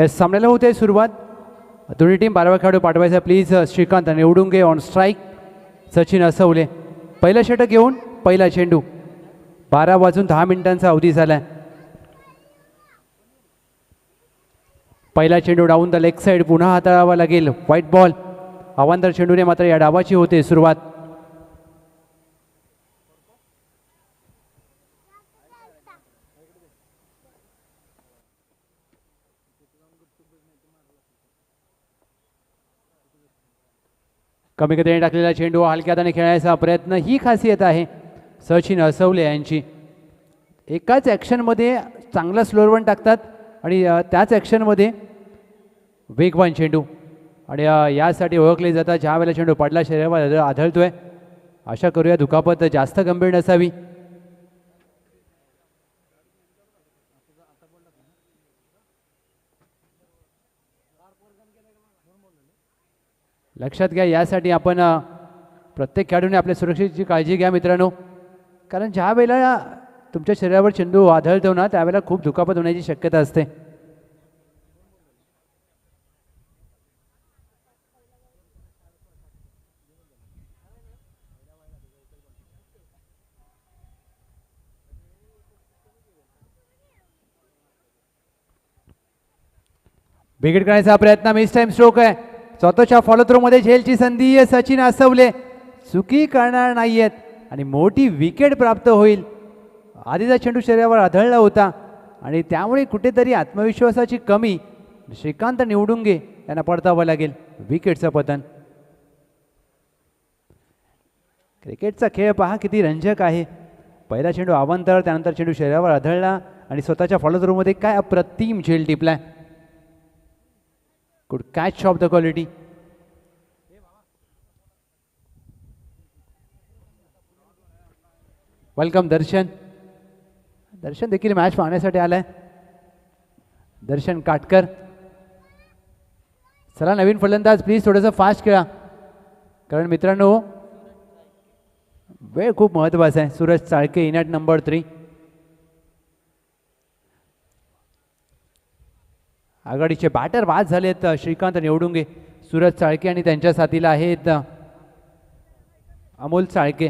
सामन्याला होते सुरुवात. दोन्ही टीम 12 खेळाडू पाठवायचा please. Shrikant Nivdunge on strike, Sachin Asavale पहिला षटक घेऊन पहिला चेंडू. 12 वाजून 10 मिनिटांचा अवधी झाला. पहिला चेंडू डाऊन द लेग साईड पुन्हा हाताळावा लागेल. White ball. अवांतर चेंडूने मात्र या डावाची होते सुरुवात. कमी गतीने टाकलेला चेंडू हलक्या हाताने खेळण्याचा प्रयत्न, ही खासियत आहे सचिन असवले यांची. एकाच ॲक्शनमध्ये चांगला स्लोअर टाकतात आणि त्याच ॲक्शनमध्ये वेगवान चेंडू. आणि यासाठी ओळखले जातात ज्या वेळेला चेंडू पडला शरीरावर आढळतोय. आशा करूया दुखापत जास्त गंभीर नसावी. लक्षात घ्या, यासाठी आपण प्रत्येक खेळाडूने आपल्या सुरक्षेची काळजी घ्या मित्रांनो. कारण ज्या वेळेला तुमच्या शरीरावर चेंडू आढळतो ना त्यावेळेला खूप दुखापत होण्याची शक्यता असते. विकेट करण्याचा प्रयत्न, मिस टाइम स्ट्रोक आहे. स्वतःच्या फॉलो थ्रो मध्ये झेलची संधी. सचिन असवले चुकी करणार नाहीयेत आणि मोठी विकेट प्राप्त होईल. आधीचा चेंडू शरीरावर आढळला होता आणि त्यामुळे कुठेतरी आत्मविश्वासाची कमी श्रीकांत निवडुंगे यांना पडतावं लागेल. विकेटचं पतन. क्रिकेटचा खेळ पहा किती रंजक आहे. पहिला चेंडू अवांतर, त्यानंतर चेंडू शरीरावर आढळला आणि स्वतःच्या फॉलो थ्रो मध्ये काय अप्रतिम झेल टिपलाय. Good catch of the quality. Welcome Darshan. Darshan देखील मॅच पाहण्यासाठी आलाय. दर्शन काटकर. चला नवीन फलंदाज प्लीज थोडंसं फास्ट खेळा, कारण मित्रांनो वेळ खूप महत्त्वाचा आहे. Suraj Chalke in at number 3. आघाडीचे बॅटर बाद झालेत श्रीकांत निवडुंगे, सूरज चाळके आणि त्यांच्या साथीला आहेत अमोल चाळके.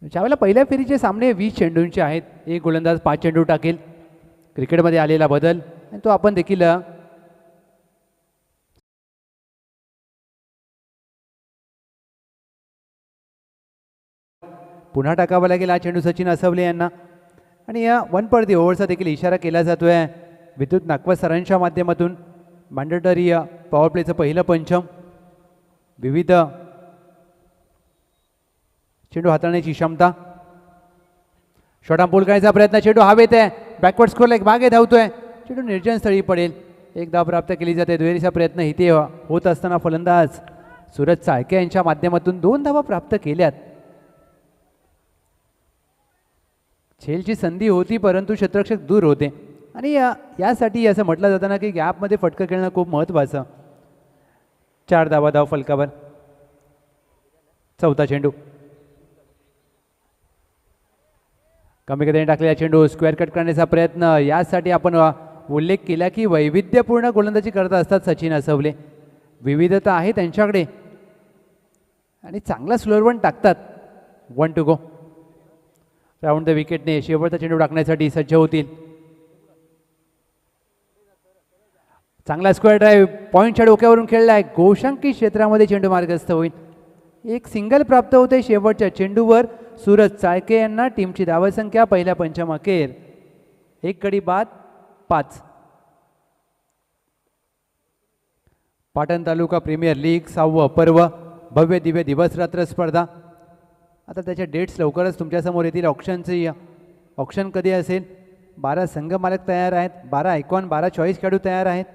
ज्यावेळेला पहिल्या फेरीचे सामने 20 चेंडूंचे आहेत. एक गोलंदाज 5 चेंडू टाकेल. क्रिकेटमध्ये आलेला बदल आणि तो आपण देखील पुन्हा टाकावा लागेल हा चेंडू सचिन असवले यांना. आणि या 1 पर दी ओव्हरचा देखील इशारा केला जातोय विद्युत नागवत सरांच्या माध्यमातून. मॅन्डेटरी पॉवर प्लेचं पहिलं पंचम. विविध चेंडू हाताळण्याची क्षमता. शॉर्ट पूल करायचा प्रयत्न. चेंडू हवेत आहे. बॅकवर्ड स्कोर लाईक मागे धावतोय. चेंडू निर्जन स्थळी पडेल. एक धाव प्राप्त केली जाते. दुहेरीचा प्रयत्न इथे होत असताना फलंदाज सूरज चाळके यांच्या माध्यमातून 2 धावा प्राप्त केल्यात. झेलची संधी होती परंतु क्षेत्ररक्षक दूर होते आणि यासाठी असं म्हटलं जातं ना की गॅपमध्ये फटकं खेळणं खूप महत्त्वाचं. 4 धावा धाव फलकावर. चौथा चेंडू. कमी गतीने टाकलेला चेंडू स्क्वेअर कट करण्याचा प्रयत्न. यासाठी आपण उल्लेख केला की वैविध्यपूर्ण गोलंदाजी करत असतात सचिन असवले. विविधता आहे त्यांच्याकडे आणि चांगला स्लोअर वन टाकतात. 1 टू गो. राऊंड द विकेटने शेवटचा चेंडू टाकण्यासाठी सज्ज होतील. चांगला स्क्वेअर ड्राईव्ह पॉईंटच्या डोक्यावरून खेळलाय. गोशांकी क्षेत्रामध्ये चेंडू मार्गस्थ होईल. एक सिंगल प्राप्त होते शेवटच्या चेंडूवर सूरज चाळके यांना. टीमची धावसंख्या पहिल्या पंचम अखेर 1 गडी बाद 5. पाटण तालुका प्रीमियर लीग 6वं पर्व. भव्य दिव्य दिवस रात्र स्पर्धा. आता त्याच्या डेट्स लवकरच तुमच्यासमोर येतील. ऑक्शन कधी असेल? 12 संघ मालक तयार आहेत. 12 आयकॉन 12 चॉईस खेळाडू तयार आहेत.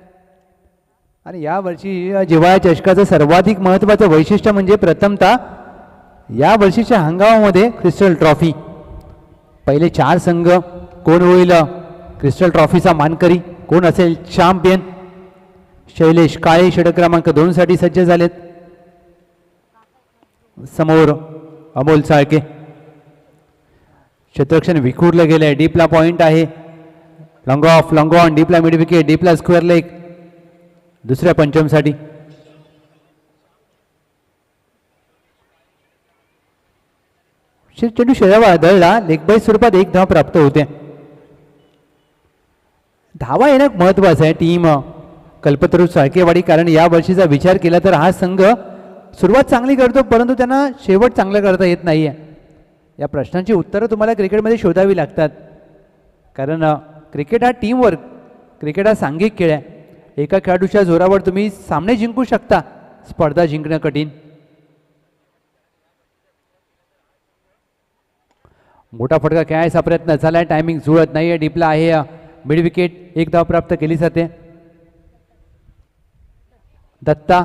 आणि यावर्षी जिव्हाळ्या चषकाचं सर्वाधिक महत्त्वाचं वैशिष्ट्य म्हणजे प्रथमतः या वर्षीच्या हंगामामध्ये क्रिस्टल ट्रॉफी पहिले 4 संघ कोण होईल क्रिस्टल ट्रॉफीचा मानकरी, कोण असेल चॅम्पियन? शैलेश काळे षटक क्रमांक 2 साठी सज्ज झालेत. समोर अमोल चाळके. क्षेत्ररक्षण विखुरलं गेलंय. डीपला पॉइंट आहे. लॉंग ऑफ, लॉंग ऑन, डीपला मिड विकेट, डीपला स्क्वेअर लेग दुसऱ्या पंचमसाठी. चेंडू शेजावा आदळला, लेगबाई स्वरूपात 1 धाव प्राप्त होते. धावा येणं महत्वाचं आहे टीम कल्पतरू साळकेवाडी, कारण या वर्षीचा विचार केला तर हा संघ सुरुवात चांगली करतो परंतु त्यांना शेवट चांगलं करता येत नाही आहे. या प्रश्नांची उत्तरं तुम्हाला क्रिकेटमध्ये शोधावी लागतात, कारण क्रिकेट हा टीमवर्क, क्रिकेट हा सांघिक खेळ आहे. एका खेळाडूच्या जोरावर तुम्ही सामने जिंकू शकता, स्पर्धा जिंकणं कठीण. मोठा फटका खेळायचा प्रयत्न झालाय, टायमिंग जुळत नाहीये. डीपला आहे मिड विकेट, 1 धाव प्राप्त केली जाते. दत्ता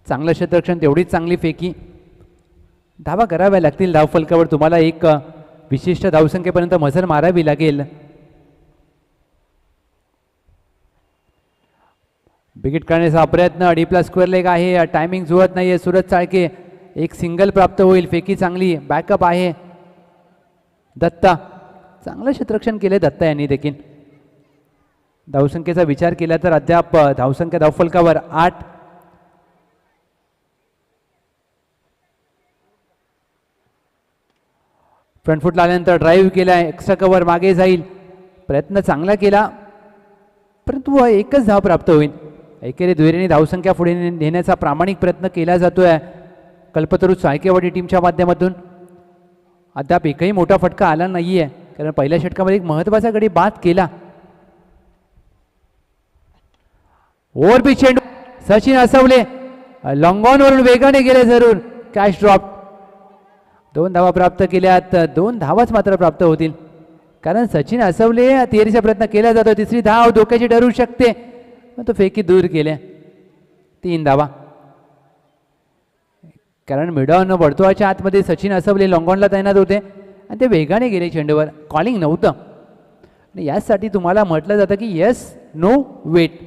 चांगलं क्षेत्ररक्षण, तेवढीच चांगली फेकी. धावा कराव्या लागतील धावफलकावर, तुम्हाला एक विशिष्ट धावसंख्येपर्यंत मजल मारावी लागेल. विकेट काढण्याचा प्रयत्न, डीपला स्क्वेअर लेग आहे, टायमिंग जुळत नाहीये. सूरज चाळके, एक सिंगल प्राप्त होईल. फेकी चांगली, बॅकअप आहे. दत्ता चांगलं क्षेत्ररक्षण केले दत्ता यांनी देखील. धावसंख्येचा विचार केला तर अद्याप धावसंख्या धावफलकावर 8. फ्रंट फुटला आल्यानंतर ड्राईव्ह केलाय, एक्स्ट्रा कव्हर मागे जाईल. प्रयत्न चांगला केला परंतु 1च धाव प्राप्त होईल. एकेरी दुहेरीने धावसंख्या पुढे नेण्याचा प्रामाणिक प्रयत्न केला जातोय कल्पतरू साळकेवाडी टीमच्या माध्यमातून. अद्याप एकही मोठा फटका आला नाहीये, कारण पहिल्या षटकामध्ये एक महत्वाचा गडी बाद केला. ओव्हर चेंडू, सचिन असवले लॉंग ऑन वरून वेगाने गेले, जरूर कॅच ड्रॉप. 2 धावा प्राप्त केल्यात, 2 धावाच मात्र प्राप्त होतील, कारण सचिन असवले तिहेरीचा प्रयत्न केला जातो. तिसरी धाव धोक्याची ठरू शकते, तो फेकी दूर केल्या. 3 धावा, कारण मिडॉन वर्तुळाच्या आतमध्ये सचिन असवले लॉंगॉनला तैनात होते आणि ते वेगाने गेले चेंडूवर. कॉलिंग नव्हतं आणि यासाठी तुम्हाला म्हटलं जातं की येस, नो, वेट.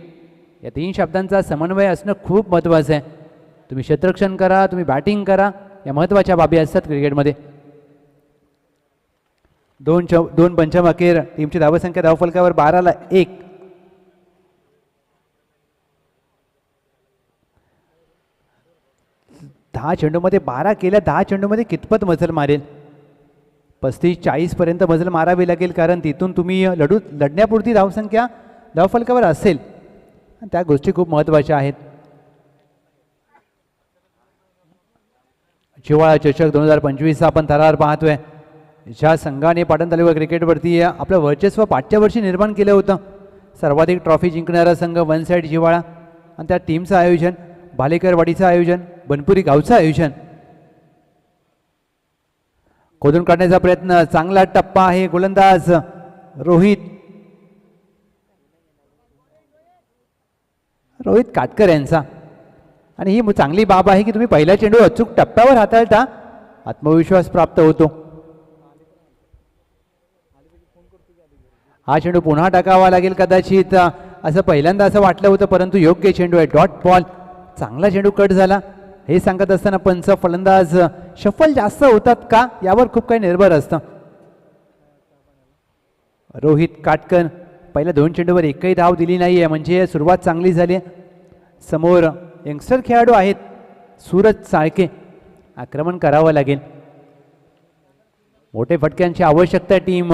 या 3 शब्दांचा समन्वय असणं खूप महत्त्वाचं आहे. तुम्ही क्षेत्ररक्षण करा, तुम्ही बॅटिंग करा, या महत्त्वाच्या बाबी असतात क्रिकेटमध्ये. 2 पंचम अखेर, टीमची धावसंख्या धावफलकावर 12ला 1. दहा चेंडूमध्ये 12 केल्या. 10 चेंडूमध्ये कितपत मजल मारेल? 35-40 पर्यंत मजल मारावी लागेल, कारण तिथून तुम्ही लढण्यापुरती धावसंख्या धावफलकावर असेल. त्या गोष्टी खूप महत्त्वाच्या आहेत. जिव्हाळा चषक 2025 आपण थरार पाहतोय. ज्या संघाने पाटण तालुका क्रिकेटवरती आपलं वर्चस्व मागच्या वर्षी निर्माण केलं होतं, सर्वाधिक ट्रॉफी जिंकणारा संघ वन साईड जिव्हाळा, आणि त्या टीमचं आयोजन, भालेकरवाडीचं आयोजन, बनपुरी गावचं आयोजन. खोदून काढण्याचा प्रयत्न, चांगला टप्पा आहे. गोलंदाज रोहित काटकर यांचा. आणि ही चांगली बाब आहे की तुम्ही पहिला चेंडू अचूक टप्प्यावर हाताळता, आत्मविश्वास प्राप्त होतो. हा चेंडू पुन्हा टाकावा लागेल कदाचित, असं पहिल्यांदा असं वाटलं होतं, परंतु योग्य चेंडू आहे. डॉट बॉल, चांगला चेंडू कट झाला. हे सांगत असताना पंच, फलंदाज शफल जास्त होतात का यावर खूप काही निर्भर असतं. रोहित काटकर पहिल्या 2 चेंडूवर एकही धाव दिली नाही आहे, म्हणजे सुरुवात चांगली झाली. समोर यंगस्टर खेळाडू आहेत सूरज चाळके, आक्रमण करावं लागेल. मोठे फटक्यांची आवश्यकता टीम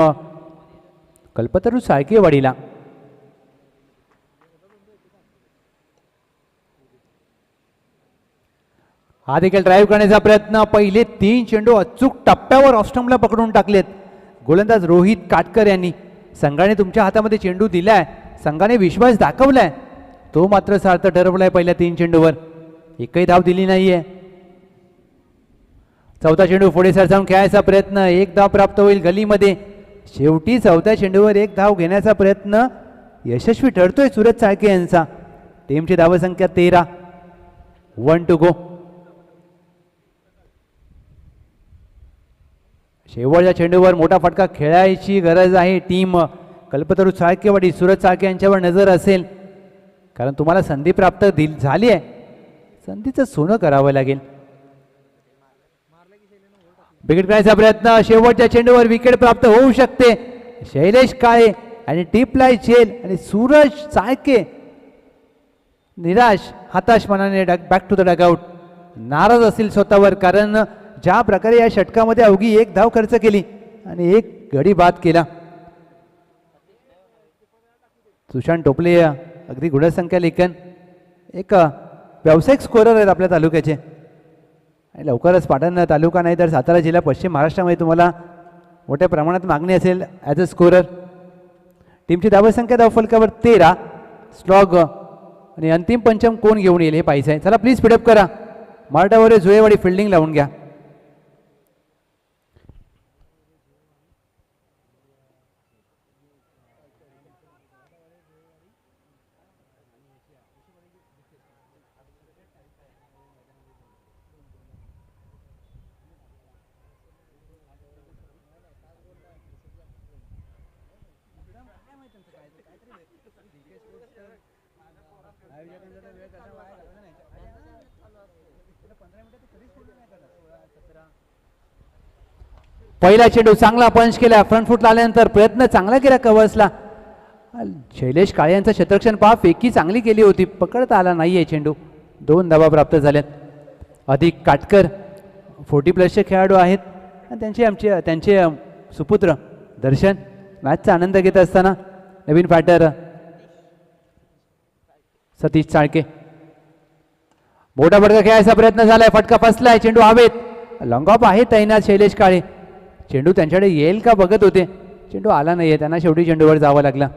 कल्पतरू साळकेवाडीला. हा देखील ड्राईव्ह करण्याचा प्रयत्न. पहिले 3 चेंडू अचूक टप्प्यावर ऑस्टमला पकडून टाकलेत गोलंदाज रोहित काटकर यांनी. संघाने तुमच्या हातामध्ये चेंडू दिलाय, संघाने विश्वास दाखवलाय, तो मात्र सार्थ ठरवलाय. पहिल्या 3 चेंडूवर एकही धाव दिली नाहीये. 4था चेंडू पुढे सरसावून खेळायचा प्रयत्न, 1 धाव प्राप्त होईल गलीमध्ये. शेवटी 4थ्या चेंडूवर 1 धाव घेण्याचा प्रयत्न यशस्वी ठरतोय सूरज चाळके यांचा. टीमची धावसंख्या 13, 1 टू गो. शेवटच्या चेंडूवर मोठा फटका खेळायची गरज आहे. टीम कल्पतरू चाळकेवाडी सूरज चाळके यांच्यावर नजर असेल, कारण तुम्हाला संधी प्राप्त झाली आहे. संधीचं सोनं करावं लागेल. विकेट करण्याचा प्रयत्न, शेवटच्या चेंडूवर विकेट प्राप्त होऊ शकते. शैलेश काळे आणि टिपलाय झेल आणि सूरज चाळके निराश हताश मनाने बॅक टू द डगआउट. नाराज असतील स्वतःवर, कारण ज्या प्रकारे या षटकामध्ये अवघी एक धाव खर्च केली आणि एक गडी बाद केला. सुशांत टोपले अगदी गुणसंख्या लेखन एक व्यावसायिक स्कोरर आहेत आपल्या तालुक्याचे. आणि लवकरच पाटण तालुका नाही तर सातारा जिल्हा पश्चिम महाराष्ट्रामध्ये तुम्हाला मोठ्या प्रमाणात मागणी असेल ॲज अ स्कोरर. टीमची धावसंख्या धावफलकावर 13. स्लॉग आणि अंतिम पंचम कोण घेऊन येईल हे पाहिजे आहे. चला प्लीज स्पीडअप करा. मार्टावर जुळेवाडी फिल्डिंग लावून घ्या. पहिला चेंडू चांगला पंच केला. फ्रंट फुटला आल्यानंतर प्रयत्न चांगला केला कव्हर्सला. शैलेश काळे यांचं क्षेत्ररक्षण पहा, फेकी चांगली केली होती, पकडता आला नाहीये चेंडू. 2 धावा प्राप्त झाल्यात. अधिक काटकर 40+ खेळाडू आहेत आणि त्यांचे सुपुत्र दर्शन मॅचचा आनंद घेत असताना नवीन फॅटर सतीश चाळके. मोठा फटका खेळायचा प्रयत्न झालाय, फटका फसलाय, चेंडू हवेत. लॉंग ऑफ आहे तैनात शैलेश काळे. चेंडू त्यांच्याकडे येईल का बघत होते, चेंडू आला नाहीये, त्यांना शेवटी चेंडूवर जावं लागलं.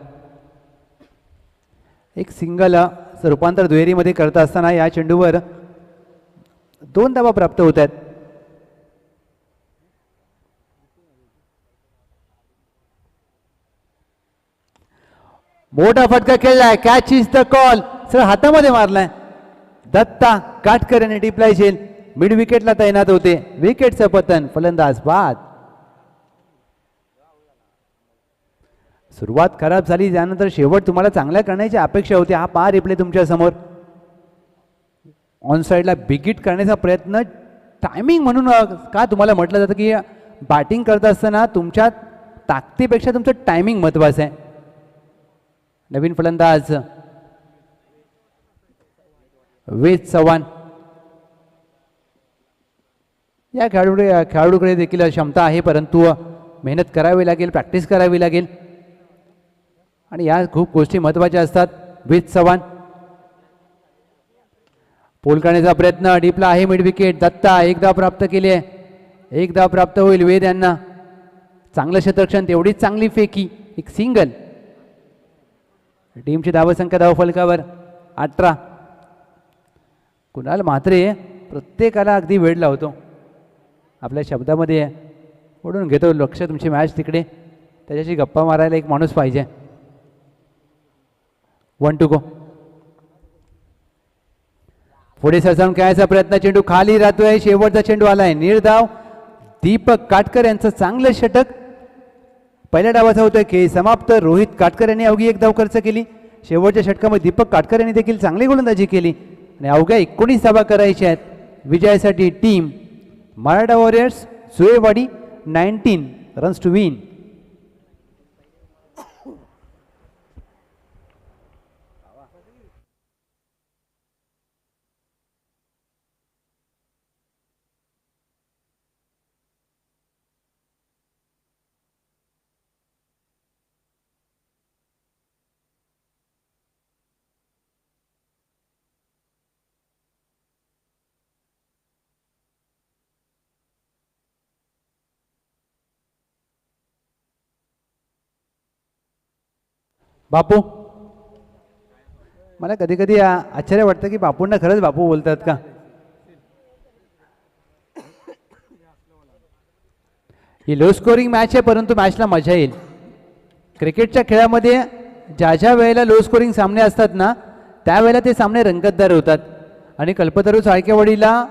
एक सिंगल रूपांतर दुहेरीमध्ये करत असताना या चेंडूवर 2 धावा प्राप्त होत आहेत. मोठा फटका खेळलाय, catch is the call. Sir हातामध्ये मारलाय. दत्ता काटकर आणि टिपलाय झेल मिड विकेटला तैनात होते. विकेटचं पतन, फलंदाज बाद. सुरुवात खराब झाली, त्यानंतर शेवट तुम्हाला चांगल्या करण्याची अपेक्षा होती. हा पहा रिप्ले तुमच्या समोर. ऑन साईडला बिगिट करण्याचा प्रयत्न. टायमिंग म्हणून का तुम्हाला म्हटलं जातं की बॅटिंग करत असताना तुमच्या ताकदीपेक्षा तुमचं टायमिंग महत्वाचं आहे. नवीन फलंदाज वेद चव्हाण. या खेळाडूकडे देखील क्षमता आहे, परंतु मेहनत करावी लागेल, प्रॅक्टिस करावी लागेल आणि या खूप गोष्टी महत्त्वाच्या असतात. वेद चव्हाण पोल करण्याचा प्रयत्न, डीपला आहे मिड विकेट. दत्ता 1 धाव प्राप्त केली आहे. 1 धाव प्राप्त होईल वेद यांना. चांगलं क्षेत्ररक्षण, तेवढीच चांगली फेकी, एक सिंगल. टीमची धावसंख्या धावफलकावर 18. कुणाल म्हात्रे प्रत्येकाला अगदी वेळ लावतो, आपल्या शब्दामध्ये ओढून घेतो. लक्ष तुमची मॅच तिकडे, त्याच्याशी गप्पा मारायला एक माणूस पाहिजे. 1 to go. पुढे सरसावून खेळायचा प्रयत्न, चेंडू खाली राहतोय. शेवटचा चेंडू आलाय, निर्धाव. दीपक काटकर यांचं चांगलं षटक पहिल्या डावाचा होतोय. खेळ समाप्त. रोहित काटकर यांनी अवघी 1 धाव खर्च केली. शेवटच्या षटकामध्ये दीपक काटकर यांनी देखील चांगली गोलंदाजी केली आणि अवघ्या 19 धावा करायच्या आहेत. विजयासाठी team Maratha warriors Sulewadi 19 runs to win. Bapu, मला कधी कधी आश्चर्य वाटतं की बापूंना खरंच बापू बोलतात का. ही लो स्कोरिंग मॅच आहे, परंतु मॅचला मजा येईल. क्रिकेटच्या खेळामध्ये ज्या ज्या वेळेला लो स्कोरिंग सामने असतात ना, त्यावेळेला ते सामने रंगतदार होतात आणि कल्पतरू चाळकेवाडीला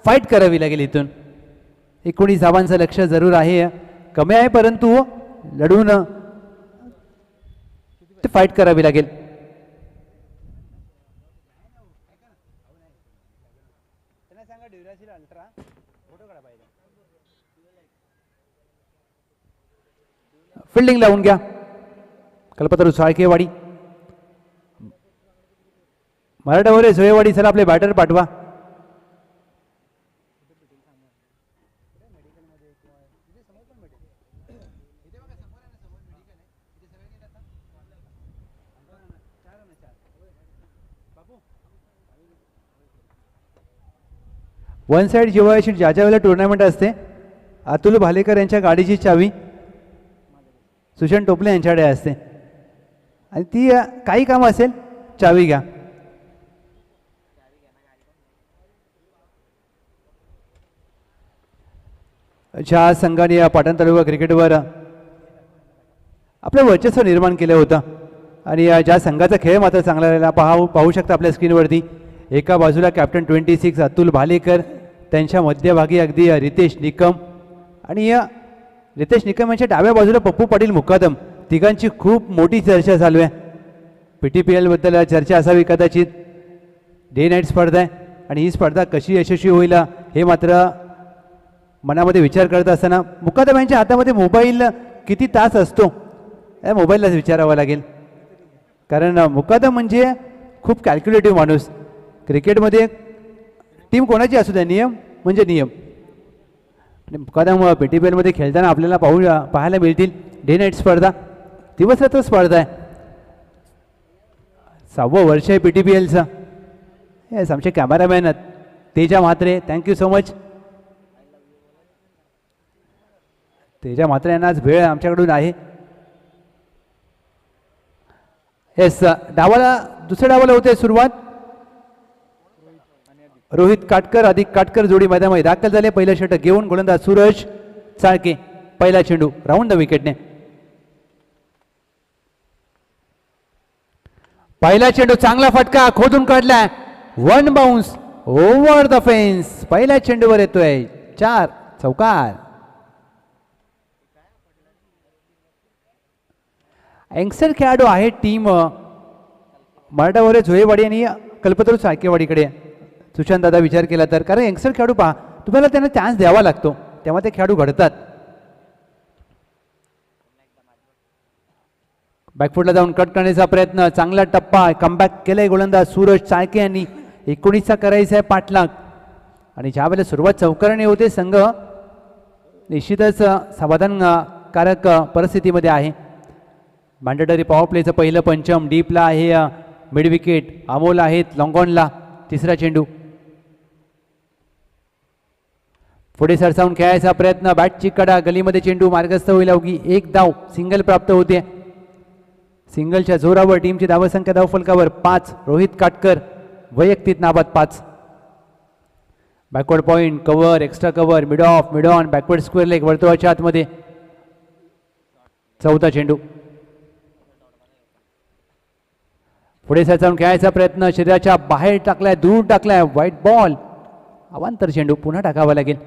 फाईट करावी लागेल. इथून 19 धावांचं लक्ष जरूर आहे. कमी आहे, परंतु लढून ते फाईट करावी लागेल. फिल्डिंग लावून घ्या कल्पतरू साळकेवाडी. मराठावर झोयेवाडी सर आपले बॅटर पाठवा. वन साईड जेव्हा ज्या वेळेला टुर्नामेंट असते अतुल भालेकर यांच्या गाडीची चावी सुशांत टोपले यांच्याकडे असते आणि ती काही काम असेल चावी घ्या. ज्या संघाने या पाटण तालुका क्रिकेटवर आपलं वर्चस्व निर्माण केलं होतं आणि ज्या संघाचा खेळ मात्र चांगला राहिला पाहू शकता आपल्या स्क्रीनवरती. एका बाजूला कॅप्टन 26 अतुल भालेकर, त्यांच्या मध्यभागी अगदी रितेश निकम आणि रितेश निकम यांच्या डाव्या बाजूला पप्पू पाटील मुकादम. तिघांची खूप मोठी चर्चा चालू आहे. PTPL बद्दल चर्चा असावी कदाचित. डे नाईट स्पर्धा आहे आणि ही स्पर्धा कशी यशस्वी होईल हे मात्र मनामध्ये विचार करत असताना मुकादम यांच्या हातामध्ये मोबाईल किती तास असतो या मोबाईललाच विचारावं लागेल. कारण मुकादम म्हणजे खूप कॅल्क्युलेटिव्ह माणूस. क्रिकेटमध्ये टीम कोणाची असू द्या, नियम म्हणजे नियम. आणि मुकादम PTPL मध्ये खेळताना आपल्याला पाहायला मिळतील. डे नाईट स्पर्धा, दिवसरात्र स्पर्धा आहे. 6वं वर्ष आहे PTPLचं. येस, आमचे कॅमेरामॅन तेजा म्हात्रे, थँक्यू सो मच. तेजा म्हात्रे यांना आज वेळ आमच्याकडून आहे. येस, दुसऱ्या डावाला होते सुरुवात. रोहित काटकर अधिक काटकर जोडी मैदानामध्ये दाखल झाले. पहिलं षटक घेऊन गोलंदाज सूरज चाळके. पहिला चेंडू राऊंड द विकेटने. पहिला चेंडू चांगला फटका खोदून काढलाय. One bounce over the fence. पहिल्या चेंडूवर येतोय 4 चौकार. यंगस्टर खेळाडू आहे टीम मराठावर झोयेवाडी आणि कल्पतरू साळकेवाडीकडे. सुशांत दादा विचार केला तर, कारण यंगस्टर खेळाडू पहा, तुम्हाला त्यांना चान्स द्यावा लागतो तेव्हा ते खेळाडू घडतात. बॅकफुटला जाऊन कट करण्याचा प्रयत्न, चांगला टप्पा, कमबॅक केलाय गोलंदाज सूरज चाळके यांनी. 19चा करायचा आहे पाठलाग आणि ज्या वेळेला सुरुवात चौकाराने होते संघ निश्चितच समाधानकारक परिस्थितीमध्ये आहे. मॅन्डेटरी पॉवर प्लेचं पहिलं पंचम. डीपला आहे मिड विकेट. अमोल आहेत लॉंगॉनला. तिसरा चेंडू पुढे सरसावून खेळायचा प्रयत्न. बॅटची कडा, गलीमध्ये चेंडू मार्गस्थ होईल. अवघी एक धाव सिंगल प्राप्त होते. सिंगलच्या जोरावर टीमची धावसंख्या धावफलकावर 5. रोहित काटकर वैयक्तिक नाबाद 5. Backward point, cover, extra cover, mid of, mid on, backward square leg वर्तुळाच्या आतमध्ये. चौथा चेंडू पुढे सरसावून खेळायचा प्रयत्न. शरीराच्या बाहेर टाकलाय, दूर टाकलाय. White ball. अवांतर चेंडू पुन्हा टाकावा लागेल.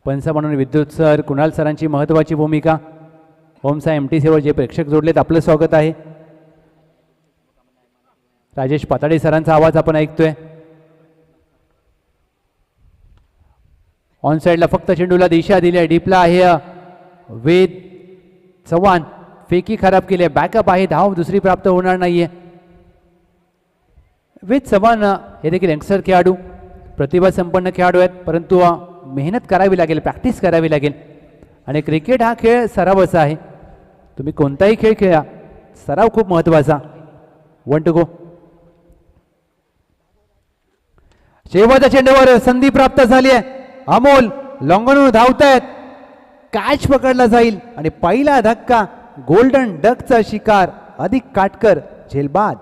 पंच म्हणून विद्युत सर, कुणाल सरांची महत्वाची भूमिका. ओमसा MTC वर जे प्रेक्षक जोडलेत आपलं स्वागत आहे. राजेश पाताडे सरांचा आवाज आपण ऐकतोय. ऑन साईडला फक्त चेंडूला दिशा दिली आहे. डीपला आहे वेद चव्हाण. फेकी खराब केली आहे. बॅकअप आहे. धाव दुसरी प्राप्त होणार नाहीये. वेद चव्हाण हे देखील यंगस्टर खेळाडू, प्रतिभा संपन्न खेळाडू आहेत, परंतु मेहनत करावी लागेल, प्रॅक्टिस करावी लागेल. आणि क्रिकेट हा खेळ सरावाचा आहे. तुम्ही कोणताही खेळ खेळा, सराव खूप महत्वाचा. 1 टू गो. शेवटच्या चेंडूवर संधी प्राप्त झाली आहे. अमोल लॉंगॉनवर धावतायत. कॅच पकडला जाईल आणि पहिला धक्का. गोल्डन डकचा शिकार अधिक काटकर झेलबाद.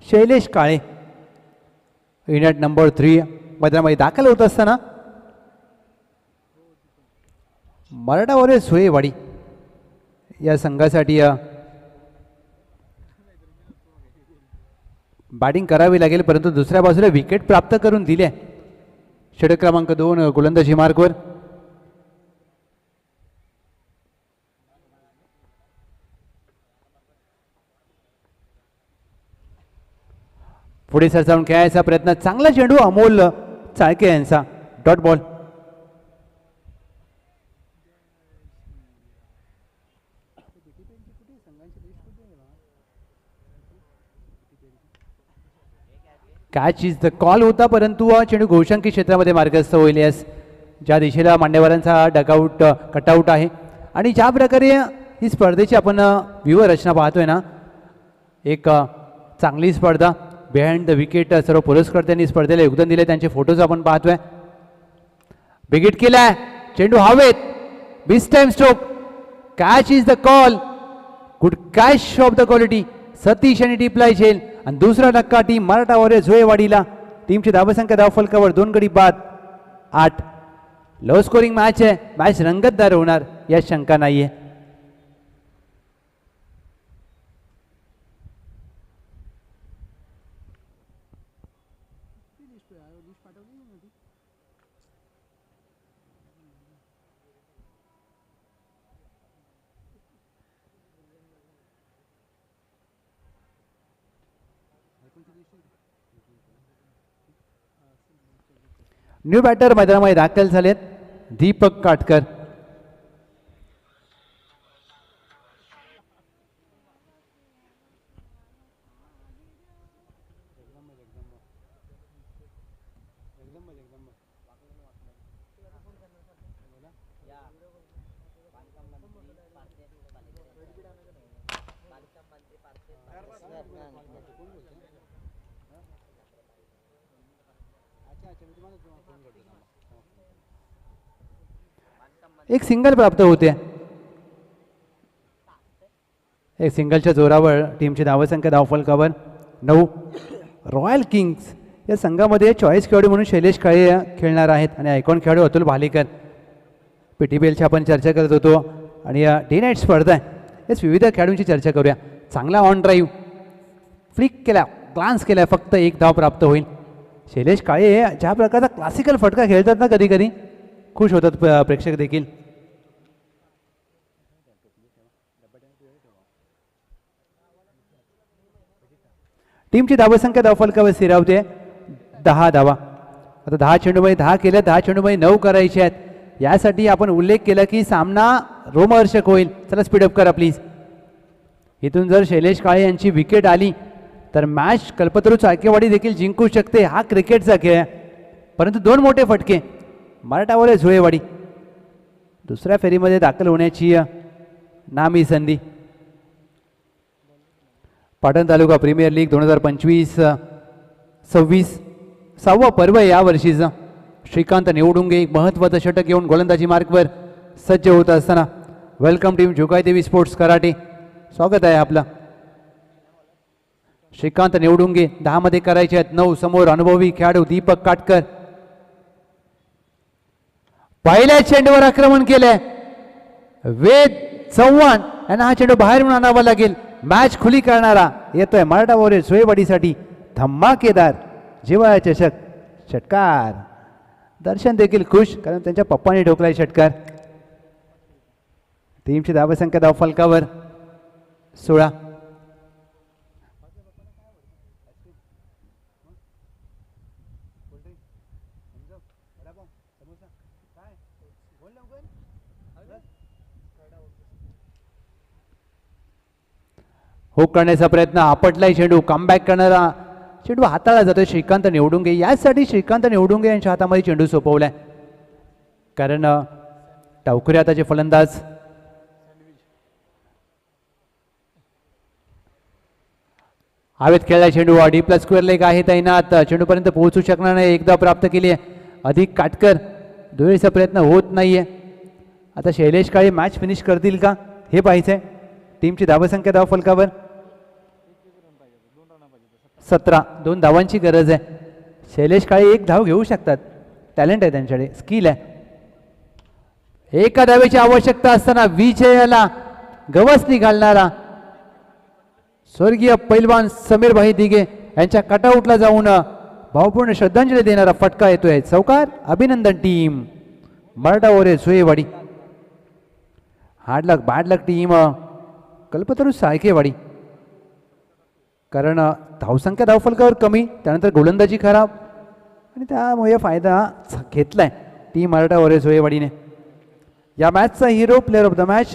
शैलेश काळे युनिट नंबर 3 मैदानामध्ये दाखल होत असताना मराठवाडे सुळेवाडी या संघासाठी बॅटिंग करावी लागेल, परंतु दुसऱ्या बाजूला विकेट प्राप्त करून दिल्या षटक क्रमांक 2 गोलंदाजी मार्कवर. पुढे सरसावून खेळायचा प्रयत्न, चांगला चेंडू अमोल चाळके यांचा dot ball. Catch is the call होता, परंतु चेंडू घोषांकी क्षेत्रामध्ये मार्गस्थ होईल. यस, ज्या दिशेला मान्यवरांचा डगआउट कटआउट आहे आणि ज्या प्रकारे ही स्पर्धेची आपण व्यूहरचना पाहतोय ना, एक चांगली स्पर्धा. बिहाइंड द विकेट सर्व पुरस्कर्त्यांनी स्पर्धेला योगदान दिले, त्यांचे फोटोज आपण पाहतोय. बिगिट केलाय, चेंडू हवेत, बिस time stroke, catch is the call. Good catch of the quality. Satish आणि टिपलाय झेल आणि दुसरा धक्का टीम मराठवाडे झुळेवाडीला. टीमची धावसंख्या धावफलकावर 2 गडी बाद 8. लो स्कोरिंग मॅच आहे, मॅच रंगतदार होणार या शंका नाहीये. न्यू बॅटर मैदानामध्ये दाखल झालेत दीपक काटकर. एक सिंगल प्राप्त होते. एक सिंगलच्या जोरावर टीमची धावसंख्या धावफलकावर 9. रॉयल किंग्स या संघामध्ये चॉईस खेळाडू म्हणून शैलेश काळे खेळणार आहेत आणि आयकॉन खेळाडू अतुल भालेकर. PTPLची आपण चर्चा करत होतो आणि डे नाईट स्पर्धा आहे, याच विविध खेळाडूंची चर्चा करूया. चांगला ऑन ड्राईव्ह, फ्लिक केला, ग्लान्स केला, फक्त 1 धाव प्राप्त होईल. शैलेश काळे ज्या प्रकारचा क्लासिकल फटका खेळतात ना, कधी कधी खुश होतात प्रेक्षक देखील. टीमची धावसंख्या धावफलकावर स्थिरावते 10 धावा. आता 10 चेंडूमध्ये 10 केल्या, 10 चेंडूमध्ये 9 करायचे आहेत. यासाठी आपण उल्लेख केला की सामना रोमहर्षक होईल. चला स्पीडअप करा प्लीज. इथून जर शैलेश काळे यांची विकेट आली तर मॅच कल्पतरू चाळकेवाडी देखील जिंकू शकते. हा क्रिकेटचा खेळ आहे, परंतु 2 मोठे फटके मराठवाडे झुळेवाडी दुसऱ्या फेरीमध्ये दाखल होण्याची नामी संधी. पाटण तालुका प्रीमियर लीग 2025-26 6वं पर्व या वर्षीचं. श्रीकांत निवडुंगे एक महत्त्वाचं षटक घेऊन गोलंदाजी मार्कवर सज्ज होत असताना वेलकम टीम जोगाईदेवी स्पोर्ट्स कराटे, स्वागत आहे आपलं. श्रीकांत निवडुंगे 10 मध्ये करायचे आहेत 9. समोर अनुभवी खेळाडू दीपक काटकर. पहिल्या चेंडूवर आक्रमण केलंय वेद चव्हाण यांना. हा चेंडू बाहेरून आणावा लागेल. मॅच खुली करणारा येतोय मराठवाडे झुळेवाडीसाठी धमाकेदार जिव्हाळा चषक षटकार. दर्शन देखील खुश, कारण त्यांच्या पप्पाने ठोकलाय षटकार. टीमची धावसंख्या धावफलकावर 16. हुक करण्याचा प्रयत्न, आपटलाय चेंडू. कमबॅक करणारा चेंडू हाताळला जातोय श्रीकांत निवडुंगे. यासाठी श्रीकांत निवडुंगे यांच्या हातामध्ये चेंडू सोपवलाय, कारण टावकुरे आताचे फलंदाज हवेत खेळलाय चेंडू. डी+ स्क्वेअर लेग आहे तैनात, चेंडूपर्यंत पोहोचू शकणार नाही. एकदा प्राप्त केली आहे. अधिक काटकर, दुहेरीचा प्रयत्न होत नाहीये. आता शैलेश काळे मॅच फिनिश करतील का हे पाहायचंय. टीमची धावसंख्या धावफलकावर 17 2 धावांची गरज आहे. शैलेश काळे एक धाव घेऊ शकतात. टॅलेंट आहे त्यांच्याकडे, स्किल आहे. एका धावेची आवश्यकता असताना विजयाला गवसणी घालणारा स्वर्गीय पैलवान समीरभाई दिघे यांच्या कटआउटला जाऊन भावपूर्ण श्रद्धांजली देणारा फटका येतोय. चौकार. अभिनंदन टीम मराठा ओरे सुयेवाडी. हार्ड लक बॅड लक टीम कल्पतरू साळकेवाडी. कारण धावसंख्या धावफलकावर कमी, त्यानंतर गोलंदाजी खराब आणि त्यामुळे फायदा घेतलाय टीम मराठा ओरे सुयेवाडीने. या मॅचचा hero player of the match